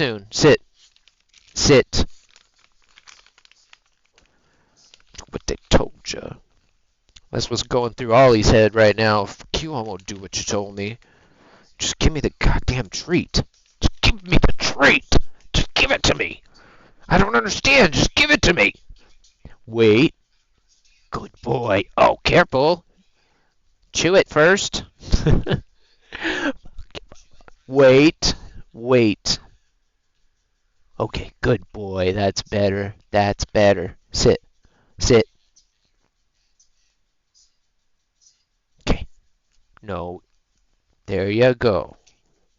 soon. Sit. Sit. What they told ya. That's what's going through Ollie's head right now. Fuck you, I won't do what you told me. Just give me the goddamn treat. Just give me the treat. Just give it to me. I don't understand. Just give it to me. Wait. Good boy. Oh, careful. Chew it first. Wait. Wait. Okay, good boy. That's better. That's better. Sit. Sit. Okay. No. There you go.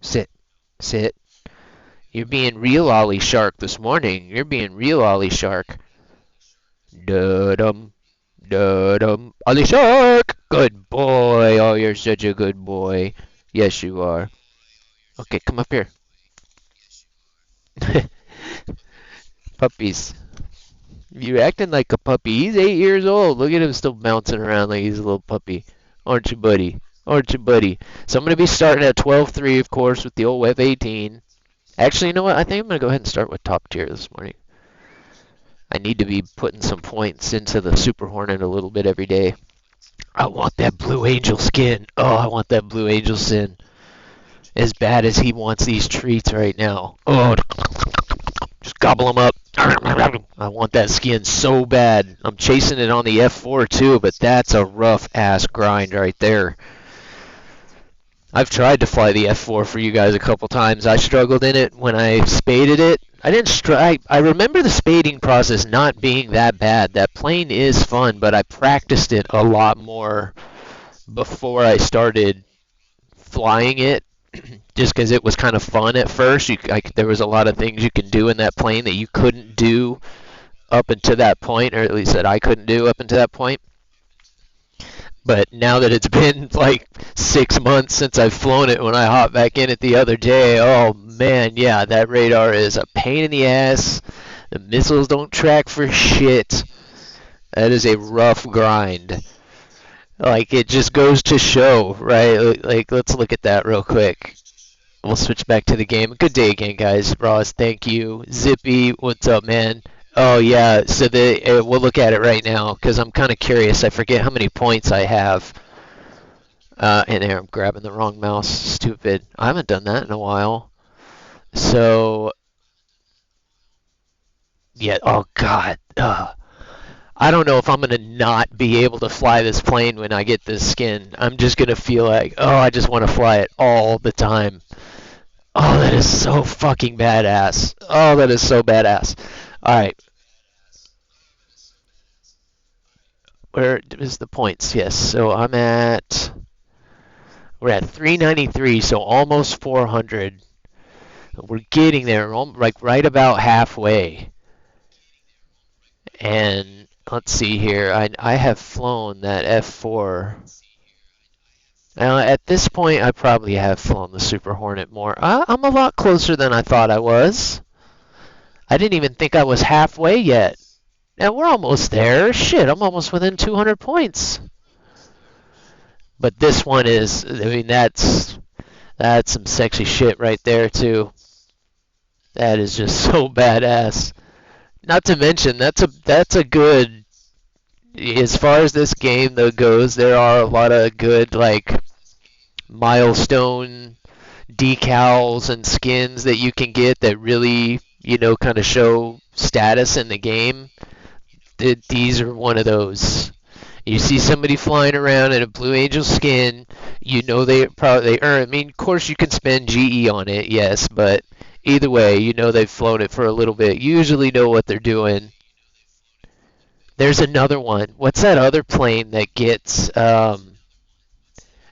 Sit. Sit. You're being real Ollie Shark this morning. You're being real Ollie Shark. Da-dum. Da-dum. Ollie Shark! Good boy. Oh, you're such a good boy. Yes, you are. Okay, come up here. Puppies. You're acting like a puppy. He's 8 years old. Look at him still bouncing around like he's a little puppy. Aren't you, buddy? Aren't you, buddy? So I'm going to be starting at 12-3, of course, with the old F-18. Actually, you know what? I think I'm going to go ahead and start with top tier this morning. I need to be putting some points into the Super Hornet a little bit every day. I want that Blue Angel skin. Oh, I want that Blue Angel skin. As bad as he wants these treats right now. Oh, just gobble them up. I want that skin so bad. I'm chasing it on the F4 too, but that's a rough ass grind right there. I've tried to fly the F4 for you guys a couple times. I struggled in it when I spaded it. I remember the spading process not being that bad. That plane is fun, but I practiced it a lot more before I started flying it. Just because it was kind of fun at first. There was a lot of things you can do in that plane that you couldn't do up until that point, or at least that I couldn't do up until that point. But now that it's been like 6 months since I've flown it, when I hopped back in it the other day, oh man, yeah, that radar is a pain in the ass. The missiles don't track for shit. That is a rough grind. Like, it just goes to show, right? Like, let's look at that real quick. We'll switch back to the game. Good day again, guys. Ross, thank you. Zippy, what's up, man? Oh, yeah, so we'll look at it right now, because I'm kind of curious. I forget how many points I have. And there, I'm grabbing the wrong mouse. Stupid. I haven't done that in a while. So, yeah, oh, God. I don't know if I'm going to not be able to fly this plane when I get this skin. I'm just going to feel like, oh, I just want to fly it all the time. Oh, that is so fucking badass. Oh, that is so badass. All right. Where is the points? Yes, so we're at 393, so almost 400. We're getting there, like right about halfway. And let's see here. I have flown that F4. Now, at this point, I probably have flown the Super Hornet more. I'm a lot closer than I thought I was. I didn't even think I was halfway yet. And we're almost there. Shit, I'm almost within 200 points. But this one is, I mean, that's some sexy shit right there, too. That is just so badass. Not to mention, that's a good, as far as this game though goes, there are a lot of good like milestone decals and skins that you can get that really, kind of show status in the game. These are one of those. You see somebody flying around in a Blue Angel skin, they earn. I mean, of course you can spend GE on it, yes, but either way, they've flown it for a little bit. You usually know what they're doing. There's another one. What's that other plane that gets...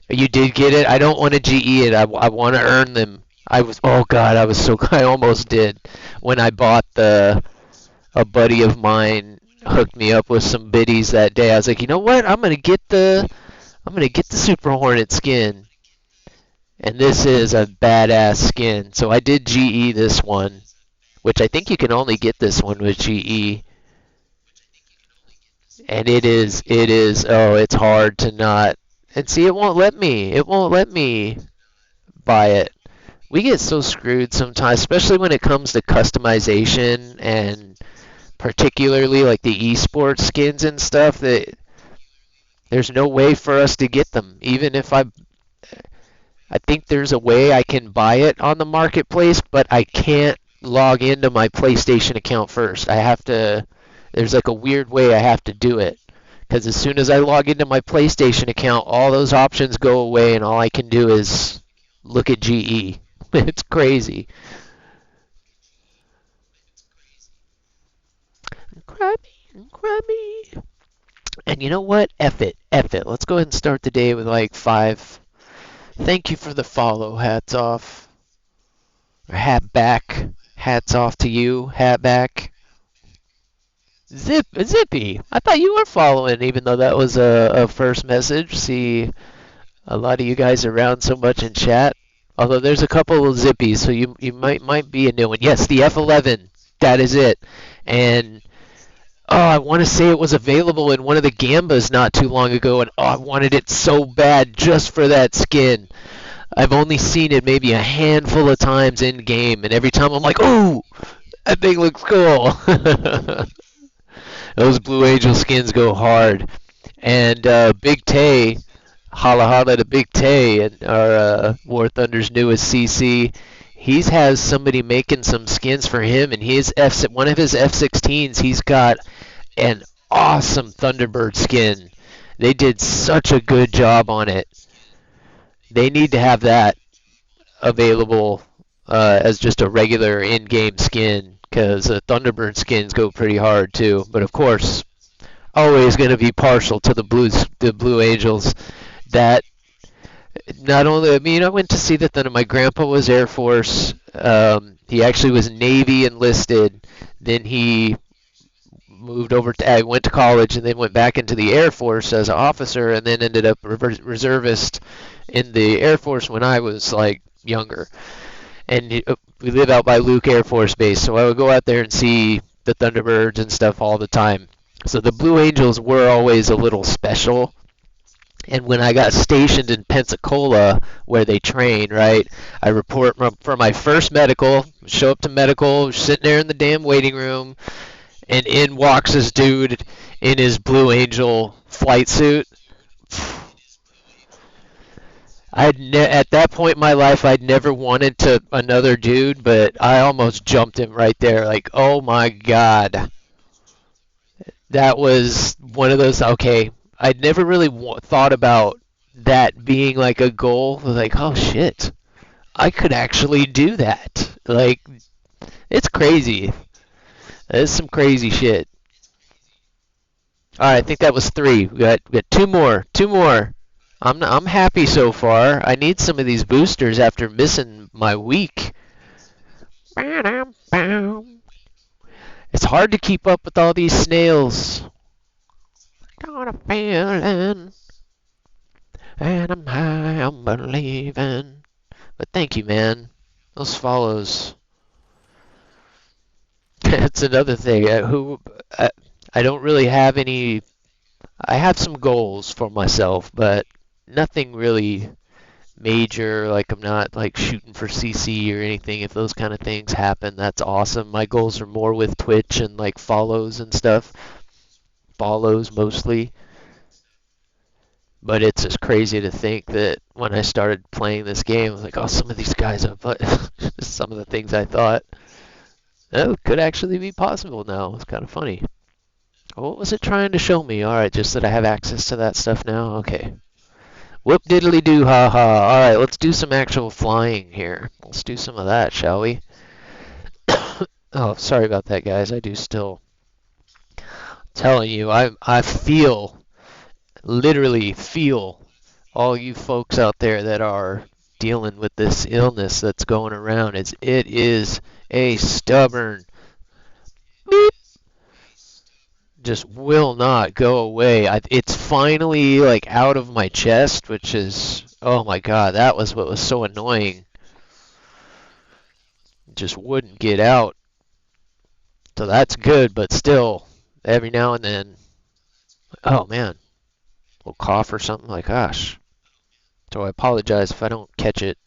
you did get it? I don't want to GE it. I want to earn them. Oh God, I almost did. When I bought a buddy of mine hooked me up with some biddies that day. I was like, you know what? I'm gonna get the Super Hornet skin. And this is a badass skin. So I did GE this one, which I think you can only get this one with GE. And it's hard to not. And see, it won't let me buy it. we get so screwed sometimes, especially when it comes to customization and particularly like the esports skins and stuff that there's no way for us to get them. Even if I think there's a way I can buy it on the marketplace, but I can't log into my PlayStation account first. I have to, there's like a weird way I have to do it. Because as soon as I log into my PlayStation account, all those options go away, and all I can do is look at GE. It's crazy. Cry me, cry me. And you know what? F it. F it. Let's go ahead and start the day with like 5. Thank you for the follow. Hats off. Or hat back. Hats off to you. Hat back. Zippy. I thought you were following, even though that was a first message. See, a lot of you guys around so much in chat. Although there's a couple of Zippies, so you might be a new one. Yes, the F11. That is it. And oh, I want to say it was available in one of the Gambas not too long ago, and oh, I wanted it so bad just for that skin. I've only seen it maybe a handful of times in game, and every time I'm like, "Ooh, that thing looks cool." Those Blue Angel skins go hard. And Big Tay, holla holla to Big Tay, and our War Thunder's newest CC. He's has somebody making some skins for him, and one of his F-16s, he's got an awesome Thunderbird skin. They did such a good job on it. They need to have that available as just a regular in-game skin, because Thunderbird skins go pretty hard too. But of course, always going to be partial to the Blue Angels. That not only, I mean, I went to see the Thunder. My grandpa was Air Force. He actually was Navy enlisted. Then he moved over to, I went to college and then went back into the Air Force as an officer, and then ended up reservist in the Air Force when I was like younger. And we live out by Luke Air Force Base, so I would go out there and see the Thunderbirds and stuff all the time. So the Blue Angels were always a little special. And when I got stationed in Pensacola, where they train, right, I report for my first medical, show up to medical, sitting there in the damn waiting room, and in walks this dude in his Blue Angel flight suit. At that point in my life, I'd never wanted to another dude, but I almost jumped him right there. Like, oh my god, that was one of those. Okay, I'd never really thought about that being like a goal. Like, oh shit, I could actually do that. Like, it's crazy. That's some crazy shit. All right, I think that was 3. We got 2 more. 2 more. I'm happy so far. I need some of these boosters after missing my week. It's hard to keep up with all these snails. Got a feeling, and I'm high, I'm believing. But thank you, man. Those follows. That's another thing. I don't really have any. I have some goals for myself, but nothing really major. Like, I'm not like shooting for CC or anything. If those kind of things happen, that's awesome. My goals are more with Twitch and like follows and stuff. Follows mostly. But it's just crazy to think that when I started playing this game, I was like, oh, some of these guys are some of the things I thought could actually be possible now. It's kind of funny. What was it trying to show me? Alright, just that I have access to that stuff now? Okay. Whoop diddly doo ha ha. Alright, let's do some actual flying here. Let's do some of that, shall we? Oh, sorry about that, guys. I do still. Telling you, I feel, literally feel, all you folks out there that are dealing with this illness that's going around. It is a stubborn beep, just will not go away. It's finally like out of my chest, which is, oh my god, that was what was so annoying. It just wouldn't get out. So that's good, but still, every now and then, oh man, a little cough or something, like, gosh. So I apologize if I don't catch it.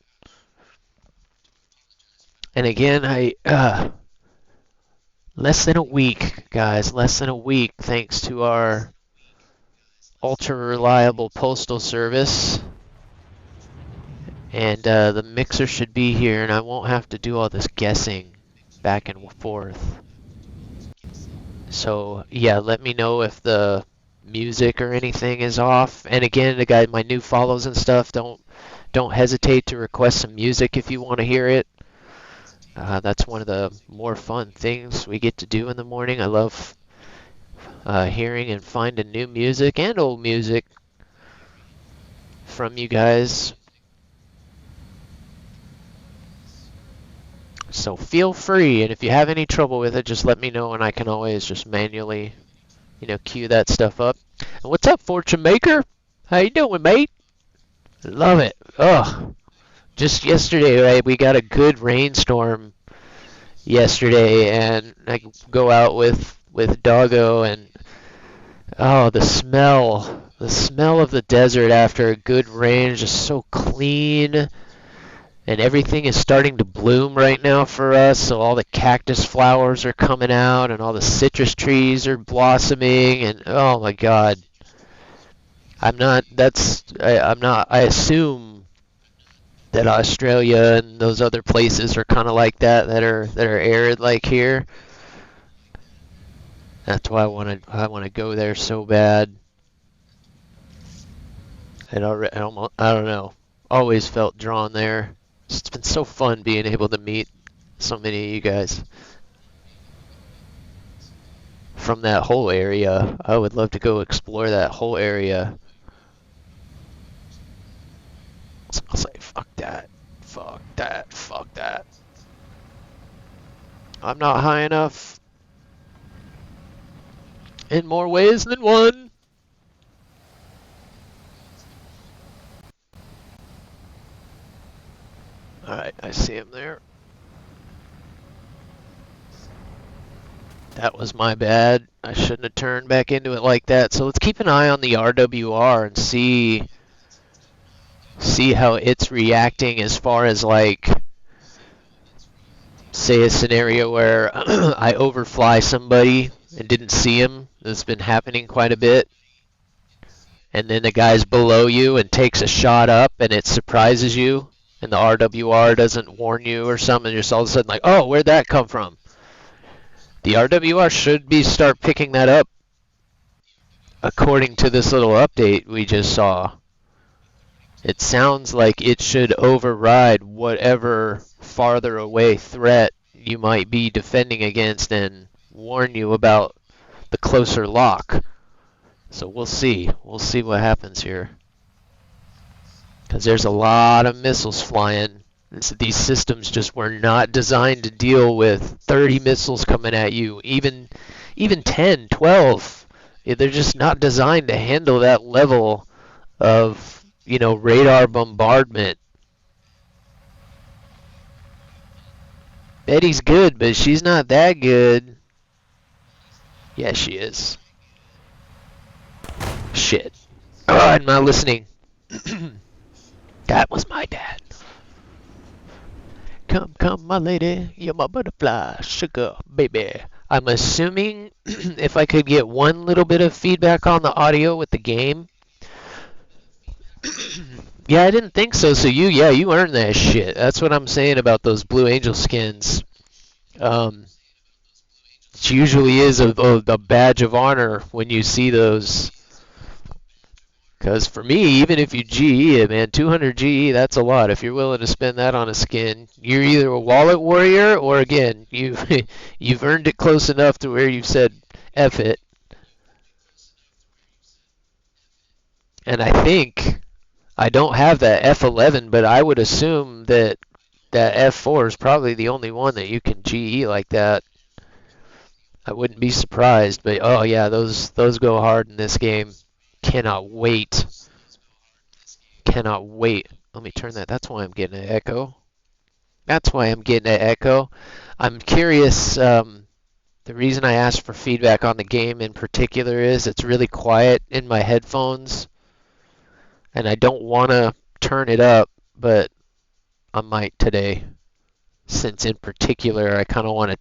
And again, less than a week, guys, less than a week, thanks to our ultra reliable postal service. And the mixer should be here, and I won't have to do all this guessing back and forth. So yeah, let me know if the music or anything is off. And again, the guy, my new follows and stuff, don't hesitate to request some music if you want to hear it. That's one of the more fun things we get to do in the morning. I love hearing and finding new music and old music from you guys. So feel free, and if you have any trouble with it, just let me know, and I can always just manually, cue that stuff up. And what's up, Fortune Maker? How you doing, mate? Love it. Ugh. Just yesterday, right, we got a good rainstorm yesterday, and I go out with Doggo, and oh, the smell of the desert after a good rain is just so clean. And everything is starting to bloom right now for us, so all the cactus flowers are coming out, and all the citrus trees are blossoming, and oh my God. I assume that Australia and those other places are kind of like that are arid like here. That's why I want to go there so bad. I don't know. Always felt drawn there. It's been so fun being able to meet so many of you guys from that whole area. I would love to go explore that whole area. I'll say, fuck that. Fuck that. Fuck that. I'm not high enough in more ways than one. Alright, I see him there. That was my bad. I shouldn't have turned back into it like that. So let's keep an eye on the RWR and see how it's reacting as far as, like, say a scenario where I overfly somebody and didn't see him. That's been happening quite a bit. And then the guy's below you and takes a shot up and it surprises you, and the RWR doesn't warn you or something, and you're just all of a sudden like, oh, where'd that come from? The RWR should start picking that up according to this little update we just saw. It sounds like it should override whatever farther away threat you might be defending against and warn you about the closer lock. So we'll see. We'll see what happens here. Because there's a lot of missiles flying. These systems just were not designed to deal with 30 missiles coming at you, even 10, 12. They're just not designed to handle that level of, radar bombardment. Betty's good, but she's not that good. Yeah, she is. Shit. Oh, I'm not listening. That was my dad. Come, my lady, you're my butterfly, sugar, baby. I'm assuming if I could get one little bit of feedback on the audio with the game. Yeah, I didn't think so. So you earned that shit. That's what I'm saying about those Blue Angel skins. It usually is a badge of honor when you see those. Because for me, even if you GE it, man, 200 GE, that's a lot. If you're willing to spend that on a skin, you're either a wallet warrior or, again, you've earned it close enough to where you've said, F it. And I think, I don't have that F11, but I would assume that F4 is probably the only one that you can GE like that. I wouldn't be surprised, but oh yeah, those go hard in this game. Cannot wait. Cannot wait. Let me turn that. That's why I'm getting an echo. That's why I'm getting an echo. I'm curious. The reason I asked for feedback on the game in particular is it's really quiet in my headphones. And I don't want to turn it up, but I might today. since in particular I kind of want to